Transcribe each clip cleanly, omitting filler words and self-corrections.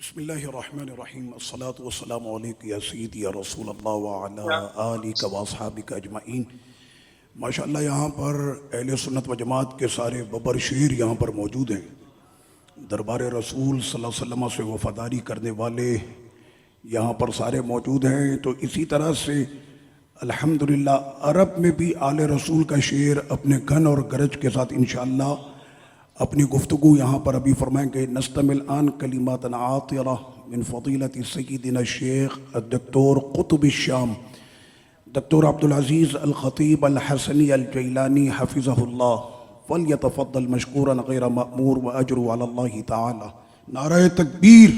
بسم اللہ الرحمن الرحیم الصلاة والسلام علیک یا سیدی یا رسول اللہ وعلا آلک و اصحابک اجمعین۔ ماشاءاللہ یہاں پر اہل سنت و جماعت کے سارے ببر شیر یہاں پر موجود ہیں۔ دربار رسول صلی اللہ علیہ وسلم سے وفاداری کرنے والے یہاں پر سارے موجود ہیں۔ تو اسی طرح سے الحمدللہ عرب میں بھی آل رسول کا شعر اپنے گھن اور گرج کے ساتھ انشاءاللہ اپنی گفتگو یہاں پر ابھی فرمائیں گے۔ نستمع الآن کلمات عاطرہ من فضیلت سیدنا الشیخ الدکتور قطب الشام دکتور عبدالعزیز الخطیب الحسنی الجیلانی حفظہ اللہ، فلیتفضل مشکورا غیر مأمور واجر علی اللہ تعالی۔ نعرہ تکبیر،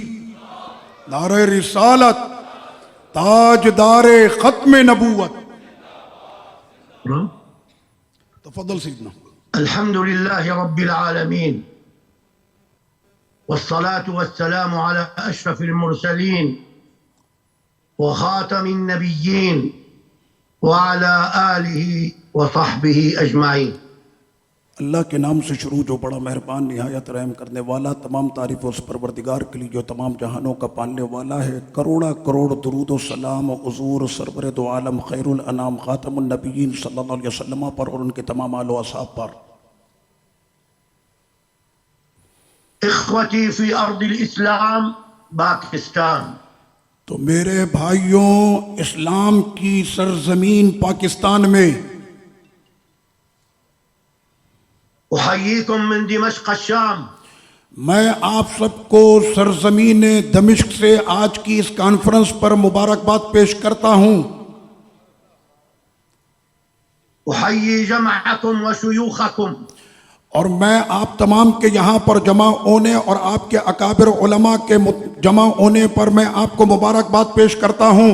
نعرہ رسالت، تاجدار ختم نبوت۔ تفضل سیدنا۔ الحمد لله رب العالمين والصلاة والسلام على أشرف المرسلين وخاتم النبيين وعلى آله وصحبه أجمعين۔ اللہ کے نام سے شروع جو بڑا مہربان نہایت رحم کرنے والا، تمام تعریف اس پروردگار کے لیے جو تمام جہانوں کا پالنے والا ہے۔ کروڑا کروڑ درود و سلام و حضور سرور دو عالم خیر الانام خاتم النبیین صلی اللہ علیہ وسلم پر اور ان کے تمام آل و اصحاب پر۔ اخوتی فی ارض الاسلام پاکستان، تو میرے بھائیوں اسلام کی سرزمین پاکستان میں احییکم من دمشق الشام، میں آپ سب کو سرزمین دمشق سے آج کی اس کانفرنس پر مبارکباد پیش کرتا ہوں۔ احیی جمعکم و شیوخکم، اور میں آپ تمام کے یہاں پر جمع ہونے اور آپ کے اکابر علماء کے جمع ہونے پر میں آپ کو مبارکباد پیش کرتا ہوں۔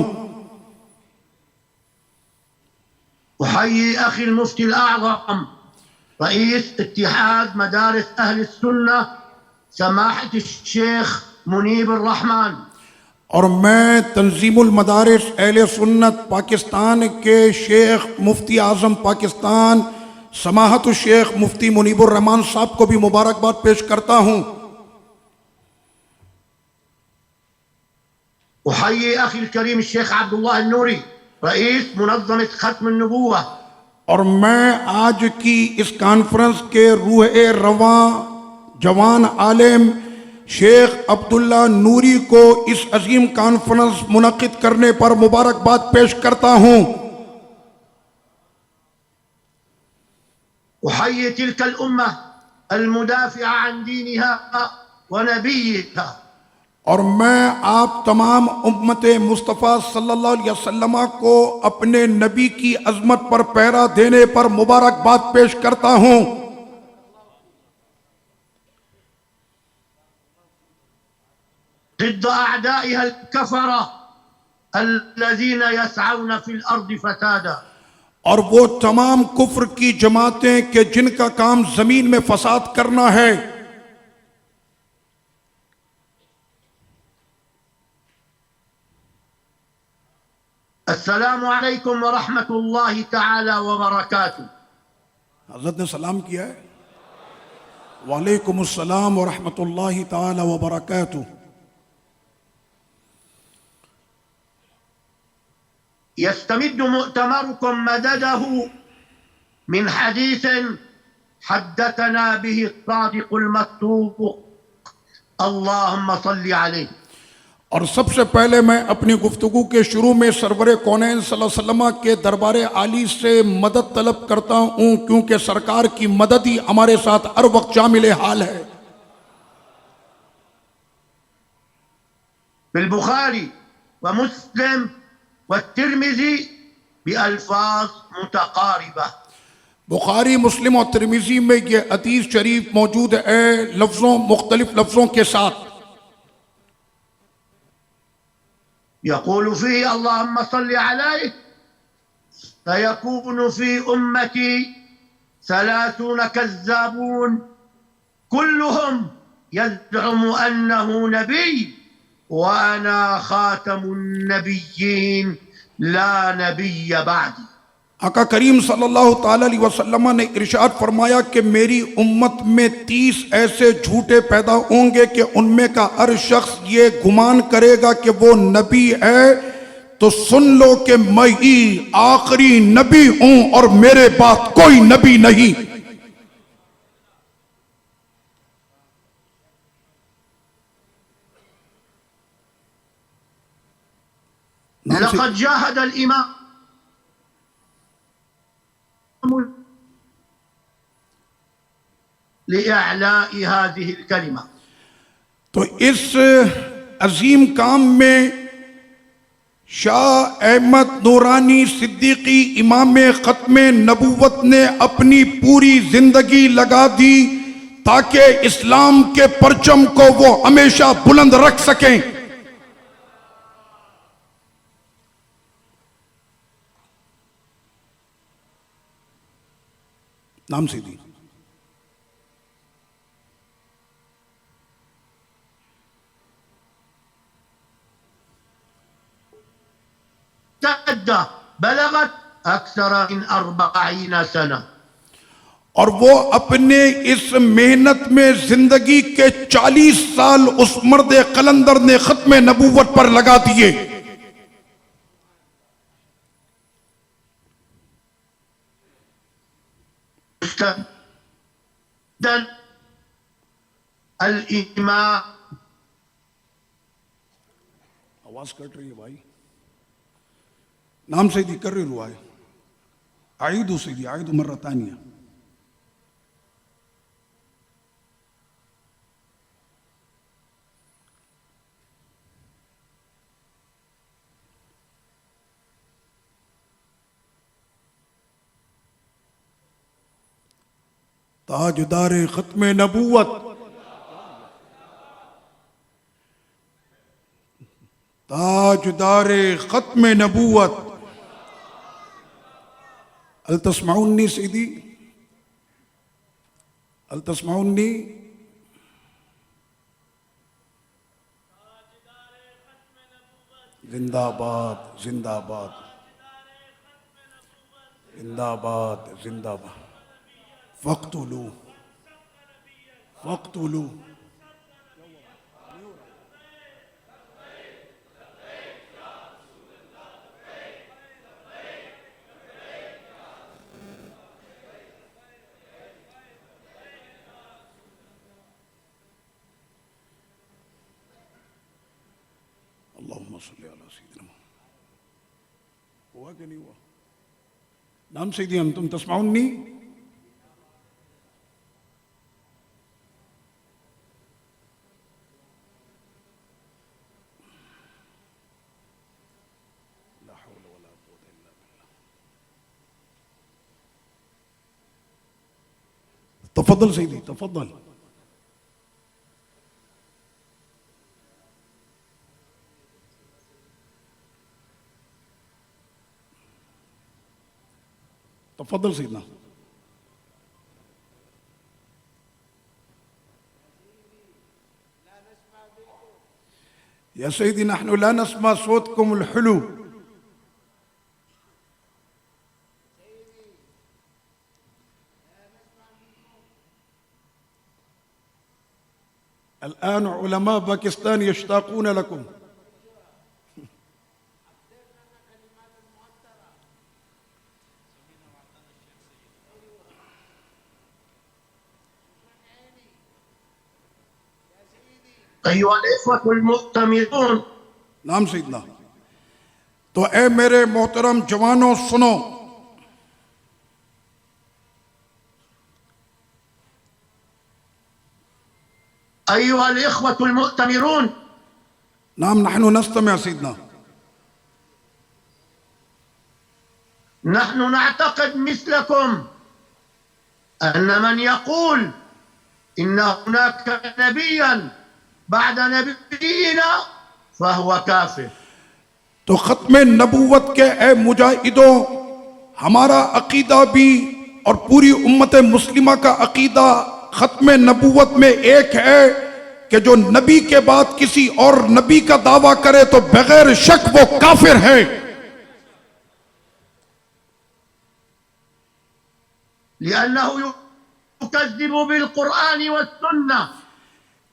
احیی اخی المفتی الاعظم رئیس اتحاد مدارس اہل السنہ سماحت الشیخ منیب الرحمن، اور میں تنظیم المدارس اہل سنت پاکستان کے شیخ مفتی اعظم پاکستان سماحت الشیخ مفتی منیب الرحمن صاحب کو بھی مبارکباد پیش کرتا ہوں۔ احیی اخی الکریم الشیخ عبداللہ النوری رئیس منظمت ختم النبوہ، اور میں آج کی اس کانفرنس کے روح رواں جوان عالم شیخ عبداللہ نوری کو اس عظیم کانفرنس منعقد کرنے پر مبارکباد پیش کرتا ہوں۔ احیی تلک الامہ المدافع عن دینها ونبیها، اور میں آپ تمام امت مصطفیٰ صلی اللہ علیہ وسلم کو اپنے نبی کی عظمت پر پہرا دینے پر مبارکباد پیش کرتا ہوں۔ ضد اعدائها الكفرة الذين يسعون في الارض فسادا، اور وہ تمام کفر کی جماعتیں کہ جن کا کام زمین میں فساد کرنا ہے۔ السلام علیکم ورحمۃ اللہ تعالی وبرکاتہ۔ حضرت نے سلام کیا ہے، وعلیکم السلام ورحمۃ اللہ تعالی وبرکاتہ۔ يستمد مؤتمركم مدده من حديث حدثنا به الصادق المصدوق اللهم صل عليه۔ اور سب سے پہلے میں اپنی گفتگو کے شروع میں سرور کونین صلی اللہ علیہ وسلم کے دربار عالی سے مدد طلب کرتا ہوں، کیونکہ سرکار کی مدد ہی ہمارے ساتھ ہر وقت شامل حال ہے۔ بالبخاری ومسلم والترمذی بألفاظ متقاربہ، بخاری مسلم اور ترمذی میں یہ حدیث شریف موجود ہے مختلف لفظوں کے ساتھ۔ يقول فيه اللهم صل عليه سيكون في أمتي 30 كذابون كلهم يزعم أنه نبي وأنا خاتم النبيين لا نبي بعدي۔ آقا کریم صلی اللہ تعالی علیہ وسلم نے ارشاد فرمایا کہ میری امت میں 30 ایسے جھوٹے پیدا ہوں گے کہ ان میں کا ہر شخص یہ گمان کرے گا کہ وہ نبی ہے، تو سن لو کہ میں ہی آخری نبی ہوں اور میرے بعد کوئی نبی نہیں۔ لقد جاهد الإمام لإعلاء هذه الكلمة۔ تو اس عظیم کام میں شاہ احمد نورانی صدیقی امام ختم نبوت نے اپنی پوری زندگی لگا دی تاکہ اسلام کے پرچم کو وہ ہمیشہ بلند رکھ سکیں۔ نام سے دی بلغت أكثر من 40 سنة، اور وہ اپنے اس محنت میں زندگی کے 40 سال اس مرد قلندر نے ختم نبوت پر لگا دیے۔ الإمام آواز کٹ رہی ہے بھائی، نام سیدی کر رہی رہا ہے، اعیدو سیدی اعیدو مرہ تانیہ۔ تاجدار ختم نبوت، تاجدار ختم نبوت، هل تسمعوني سيدي؟ هل تسمعوني؟ زندہ باد زندہ باد زندہ باد زندہ باد، فاقتلوا فاقتلوا۔ اللہم صلی علی سیدنا محمد۔ ہوا کہ نہیں ہوا؟ نام سیدی انتم تسمعونی؟ تفضل سيدي تفضل۔ تفضل سيدنا۔ يا سيدي نحن لا نسمع صوتكم الحلو، الآن علماء باكستان يشتاقون لكم۔ أيها الإخوة المؤتمرون، نام سیدنا۔ تو اے میرے محترم جوانوں سنو، أيها الإخوة المؤتمرون، نعم نحن نستمع سيدنا۔ نحن نعتقد مثلكم أن من يقول إن هناك نبيا بعد نبينا فهو كافر۔ تو ختم نبوت کے اے مجاہدوں، ہمارا عقیدہ بھی اور پوری امت مسلمہ کا عقیدہ ختم نبوت میں ایک ہے کہ جو نبی کے بعد کسی اور نبی کا دعویٰ کرے تو بغیر شک وہ کافر ہے۔ لأنه يكذب بالقرآن والسنة.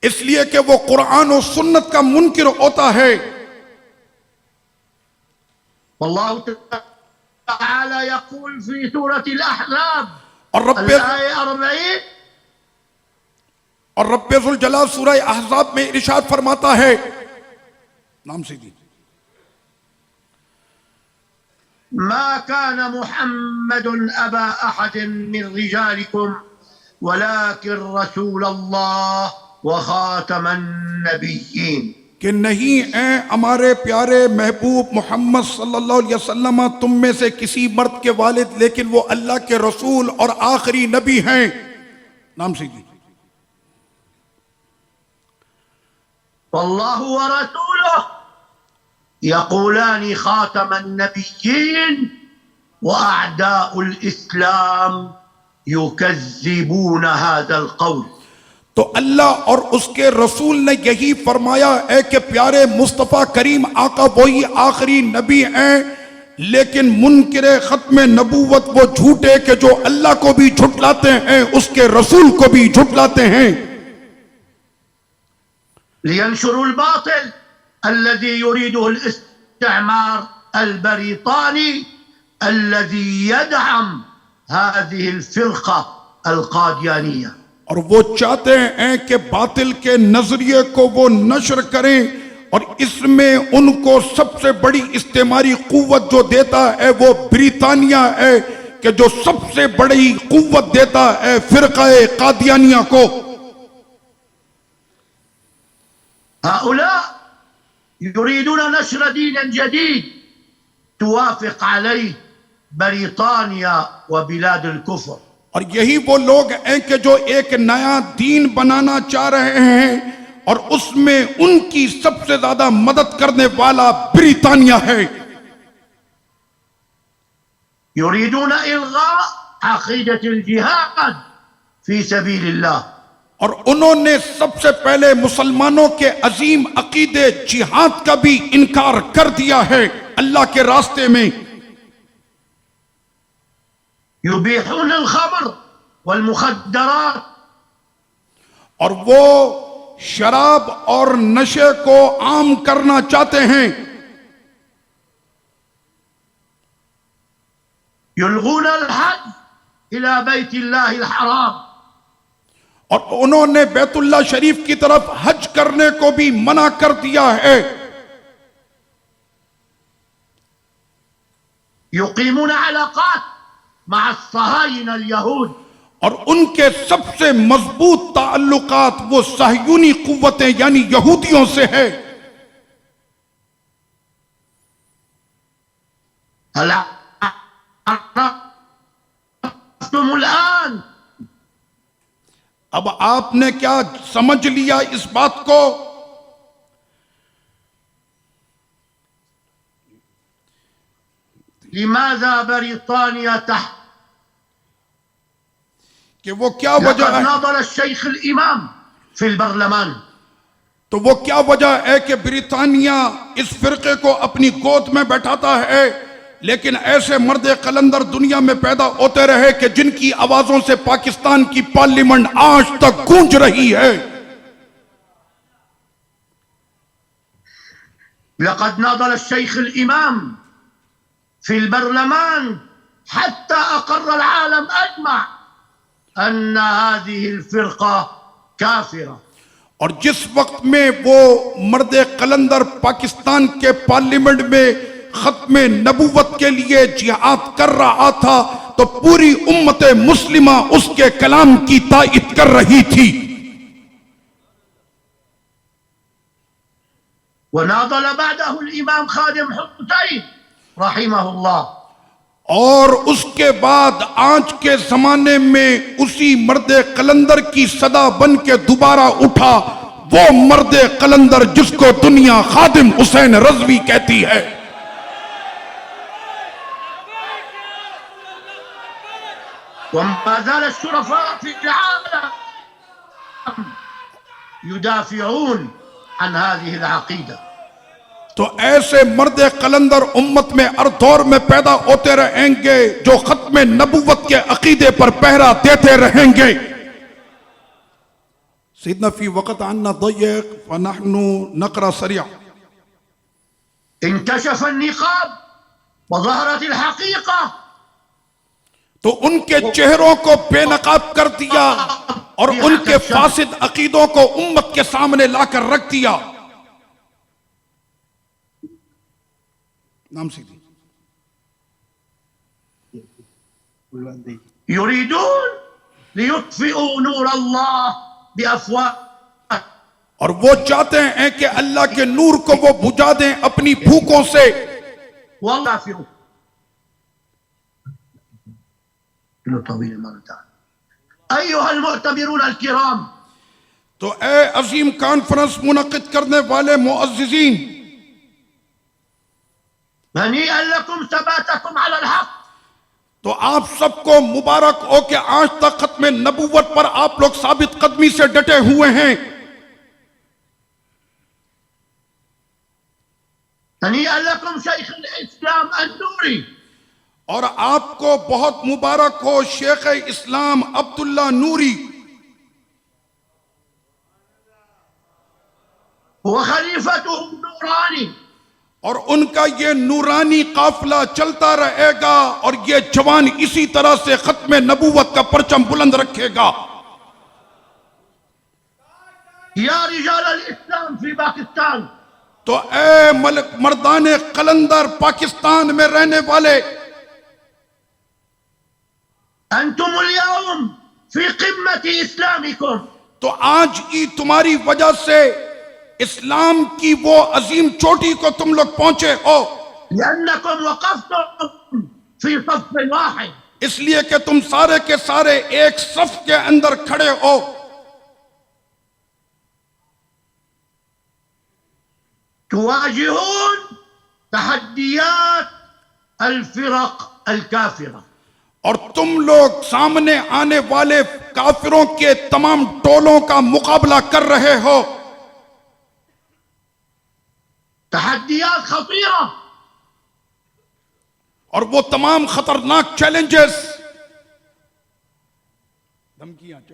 اس لیے کہ وہ قرآن و سنت کا منکر ہوتا ہے. والله تعالى يقول في سورة الأحزاب اور الآية 40 رب ذوالجلال سورہ احزاب میں ارشاد فرماتا ہے، نام سے دی، ما كان محمد أبا أحد من رجالكم ولكن رسول الله وخاتم النبيين. کہ نہیں اے ہمارے پیارے محبوب محمد صلی اللہ علیہ وسلم تم میں سے کسی مرد کے والد، لیکن وہ اللہ کے رسول اور آخری نبی ہیں. نام سے دی. والله ورسوله يقولان خاتم النبيين وأعداء الإسلام يكذبون هذا القول. تو اللہ اور اس کے رسول نے یہی فرمایا ہے کہ پیارے مصطفیٰ کریم آقا وہی آخری نبی ہیں، لیکن منکر ختم نبوت وہ جھوٹے کہ جو اللہ کو بھی جھٹلاتے ہیں اس کے رسول کو بھی جھٹلاتے ہیں. لينشروا الباطل الذي يريده الاستعمار البريطاني الذي يدعم هذه الفرقة القاديانية. اور وہ چاہتے ہیں کہ باطل کے نظریے کو وہ نشر کریں، اور اس میں ان کو سب سے بڑی استعماری قوت جو دیتا ہے وہ بریطانیہ ہے، کہ جو سب سے بڑی قوت دیتا ہے فرقہ قادیانیہ کو. هؤلاء يريدون نشر دين جديد توافق عليه بريطانيا وبلاد الكفر. اور یہی وہ لوگ ہیں کہ جو ایک نیا دین بنانا چاہ رہے ہیں، اور اس میں ان کی سب سے زیادہ مدد کرنے والا بریطانیہ ہے. يريدون إلغاء عقيدة الجهاد في سبيل الله. اور انہوں نے سب سے پہلے مسلمانوں کے عظیم عقیدے جہاد کا بھی انکار کر دیا ہے اللہ کے راستے میں. يبيحون الخمر والمخدرات. اور وہ شراب اور نشے کو عام کرنا چاہتے ہیں. يلغون الحج إلى بيت الله الحرام. اور انہوں نے بیت اللہ شریف کی طرف حج کرنے کو بھی منع کر دیا ہے. يقيمون علاقات مع الصهاينة اليهود. اور ان کے سب سے مضبوط تعلقات وہ صہیونی قوتیں یعنی یہودیوں سے ہے. هل عرفتم الآن اب آپ نے کیا سمجھ لیا اس بات کو لماذا بريطانيا تحت کہ وہ کیا وجہ لقد ہے؟ ناضل الشيخ الإمام في البرلمان. تو وہ کیا وجہ ہے کہ بریطانیہ اس فرقے کو اپنی گود میں بیٹھاتا ہے، لیکن ایسے مرد قلندر دنیا میں پیدا ہوتے رہے کہ جن کی آوازوں سے پاکستان کی پارلیمنٹ آج تک گونج رہی ہے. لقد ناضل الشيخ الإمام في البرلمان حتى أقر العالم أجمع أن هذه الفرقة كافرة. اور جس وقت میں وہ مرد قلندر پاکستان کے پارلیمنٹ میں ختم نبوت کے لیے جہاد کر رہا تھا تو پوری امت مسلمہ اس کے کلام کی تائید کر رہی تھی. وناضل بعده الإمام خادم حسين رحمه الله. اور اس کے بعد آج کے زمانے میں اسی مرد قلندر کی صدا بن کے دوبارہ اٹھا وہ مرد قلندر جس کو دنیا خادم حسین رضوی کہتی ہے. وما زال الشرفاء في العالم يدافعون عن هذه العقيدة. تو ایسے مرد قلندر امت میں ہر دور میں پیدا ہوتے رہیں گے جو ختم ختم نبوت کے عقیدے پر پہرا دیتے رہیں گے. سیدنا فی وقت عنا ضيق فنحن نقرأ سریع. انكشف النقاب وظهرت الحقيقة. تو ان کے چہروں کو بے نقاب کر دیا اور ان کے فاسد عقیدوں کو امت کے سامنے لا کر رکھ دیا. نام سیدھی. يريدون ليطفئوا نور الله بأفواه. اور وہ چاہتے ہیں کہ اللہ کے نور کو وہ بجھا دیں اپنی بھوکوں سے. والله كافرون. طويل مرة. أيها المعتبرون الكرام. تو اے عظیم کانفرنس منعقد کرنے والے معززین، هنيئا لكم ثباتكم على الحق. تو آپ سب کو مبارک ہو کہ آج تک ختم نبوت پر آپ لوگ ثابت قدمی سے ڈٹے ہوئے ہیں. هنيئا لكم شيخ الإسلام النوري. اور آپ کو بہت مبارک ہو شیخ اسلام عبداللہ نوری وخليفته النوراني. اور ان کا یہ نورانی قافلہ چلتا رہے گا اور یہ جوان اسی طرح سے ختم نبوت کا پرچم بلند رکھے گا. يا رجال الإسلام في باكستان. تو اے مردان قلندر پاکستان میں رہنے والے، أنتم اليوم في قمة إسلامكم. تو آج ہی تمہاری وجہ سے اسلام کی وہ عظیم چوٹی کو تم لوگ پہنچے ہو، لأنكم وقفتم في صف واحد. اس لیے کہ تم سارے کے سارے ایک صف کے اندر کھڑے ہو. تواجهون تحديات الفرق الكافرة. اور تم لوگ سامنے آنے والے کافروں کے تمام ٹولوں کا مقابلہ کر رہے ہو. تحديات خطيرة اور وہ تمام خطرناک چیلنجز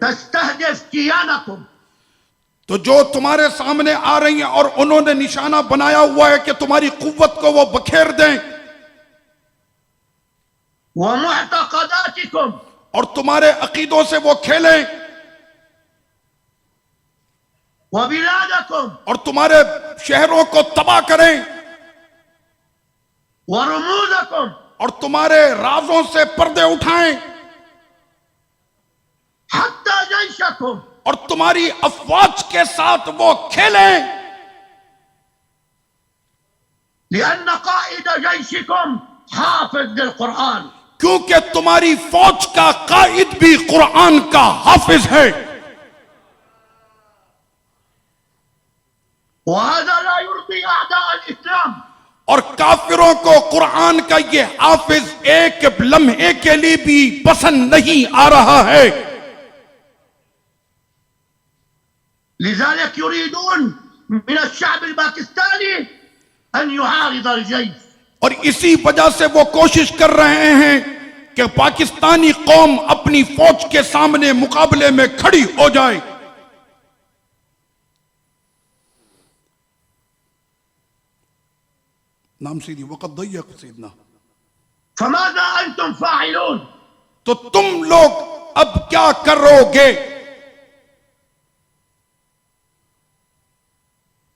تستهدف كيانكم. تو جو تمہارے سامنے آ رہی ہیں اور انہوں نے نشانہ بنایا ہوا ہے کہ تمہاری قوت کو وہ بکھیر دیں ومعتقداتكم. اور تمہارے عقیدوں سے وہ کھیلیں وبلادكم. اور تمہارے شہروں کو تباہ کریں ورموزكم. اور تمہارے رازوں سے پردے اٹھائیں حتى جيشكم. اور تمہاری افواج کے ساتھ وہ کھیلیں، لأن قائد جيشكم حافظ للقرآن. کیونکہ تمہاری فوج کا قائد بھی قرآن کا حافظ ہے. وهذا لا يرضي أعداء الإسلام. اور کافروں کو قرآن کا یہ حافظ ایک لمحے کے لیے بھی پسند نہیں آ رہا ہے. لذلك يريدون من الشعب الباكستاني أن يعارض الجيش. اور اسی وجہ سے وہ کوشش کر رہے ہیں کہ پاکستانی قوم اپنی فوج کے سامنے مقابلے میں کھڑی ہو جائے. نام سیدھی وقت ضيق سیدنا. فماذا أنتم فاعلون؟ تو تم لوگ اب کیا کرو گے؟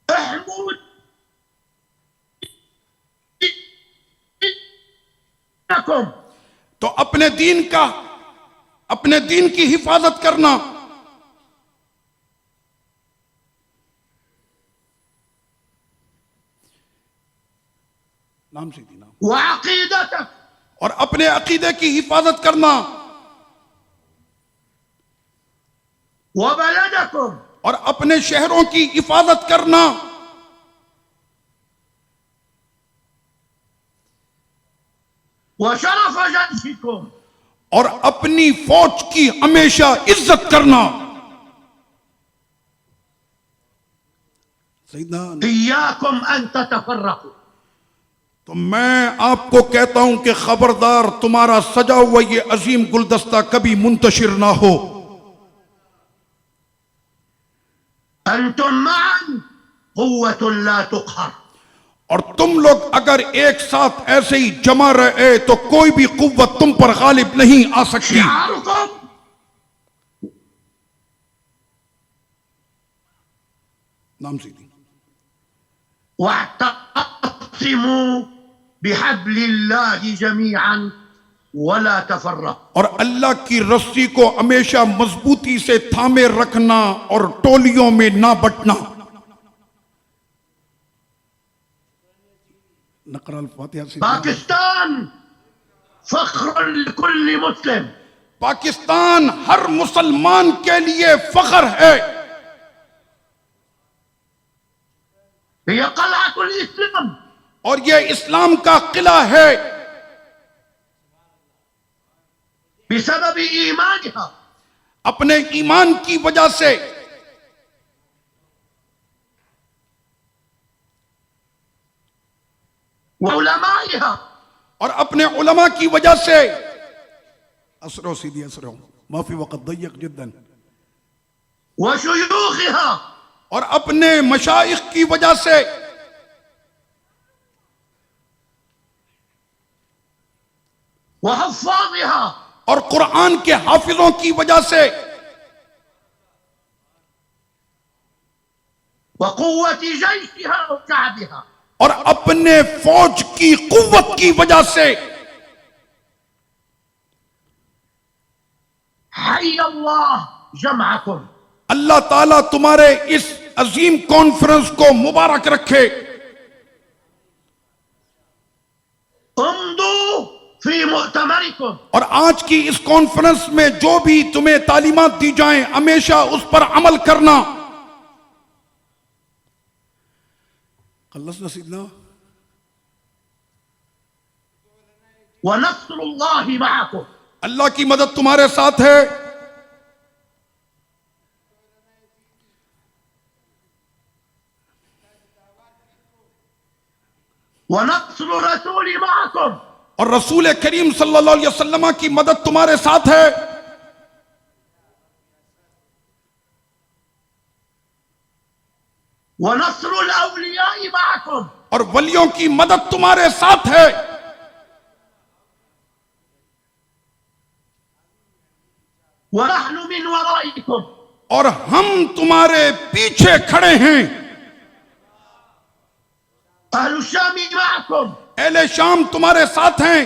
احموا دينكم. تو اپنے دین کی حفاظت کرنا. نام سیدھی نام. وعقيدتك. اور اپنے عقیدے کی حفاظت کرنا وبلدكم. اور اپنے شہروں کی حفاظت کرنا وشرف جيشكم. اور اپنی فوج کی ہمیشہ عزت کرنا. سیدنا إياكم أن تتفرقوا. تو میں آپ کو کہتا ہوں کہ خبردار تمہارا سجا ہوا یہ عظیم گلدستہ کبھی منتشر نہ ہو. أنتم معا قوة لا تقهر. اور تم لوگ اگر ایک ساتھ ایسے ہی جمع رہے تو کوئی بھی قوت تم پر غالب نہیں آ سکتی. شعاركم نام سیدھی. واعتصموا بحبل الله جميعا ولا تفرقوا. اور اللہ کی رسی کو ہمیشہ مضبوطی سے تھامے رکھنا اور ٹولیوں میں نہ بٹنا. نقرأ الفاتحہ سے. باکستان فخر لكل مسلم. پاکستان ہر مسلمان کے لیے فخر ہے. هي قلعة الإسلام. اور یہ اسلام کا قلعہ ہے بسبب إيمانها اپنے ایمان کی وجہ سے. وعلمائها اور اپنے علماء کی وجہ سے. اسرو سیدھی اسرو معافی وقت ضيق جدا. وشيوخها اور اپنے مشائخ کی وجہ سے. وحفاظها اور قرآن کے حافظوں کی وجہ سے. وقوة جيشها وشعبها. اور اپنے فوج کی قوت کی وجہ سے. حي الله جمعكم. اللہ تعالیٰ تمہارے اس عظیم کانفرنس کو مبارک رکھے. امضوا في مؤتمركم. اور آج کی اس کانفرنس میں جو بھی تمہیں تعلیمات دی جائیں ہمیشہ اس پر عمل کرنا. خلصنا سیدنا. ونصر الله معكم. اللہ کی مدد تمہارے ساتھ ہے. ونصر رسول معكم. اور رسول کریم صلی اللہ علیہ وسلم کی مدد تمہارے ساتھ ہے. ونصر الأولياء معكم. اور ولیوں کی مدد تمہارے ساتھ ہے. ونحن من ورائكم. اور ہم تمہارے پیچھے کھڑے ہیں. أهل الشام معكم. اہل شام تمہارے ساتھ ہیں.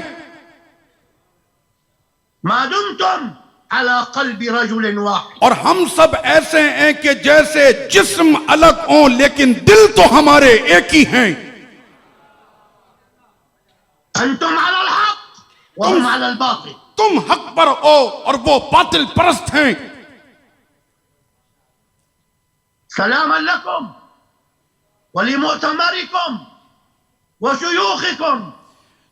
ما دمتم على قلب رجل واحد. اور ہم سب ایسے ہیں کہ جیسے جسم الگ ہوں لیکن دل تو ہمارے ایک ہی ہیں. أنتم على الحق وهم على الباطل. تم حق پر ہو اور وہ باطل پرست ہیں. سلاما لكم ولمؤتمركم وشيوخكم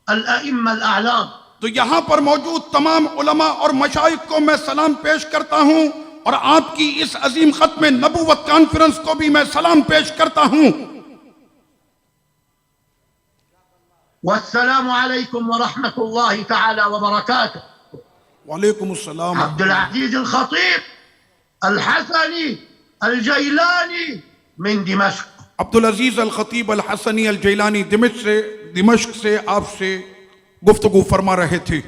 الأئمة الأعلام. تو یہاں پر موجود تمام علماء اور مشائخ کو میں سلام پیش کرتا ہوں اور آپ کی اس عظیم ختم نبوت کانفرنس کو بھی میں سلام پیش کرتا ہوں. والسلام عليكم ورحمة الله تعالى وبركاته. وعلیکم السلام. عبد العزيز الخطيب الحسني الجيلاني من دمشق. عبدالعزیز الخطیب الحسنی الجیلانی دمشق سے آپ سے گفتگو فرما رہے تھے.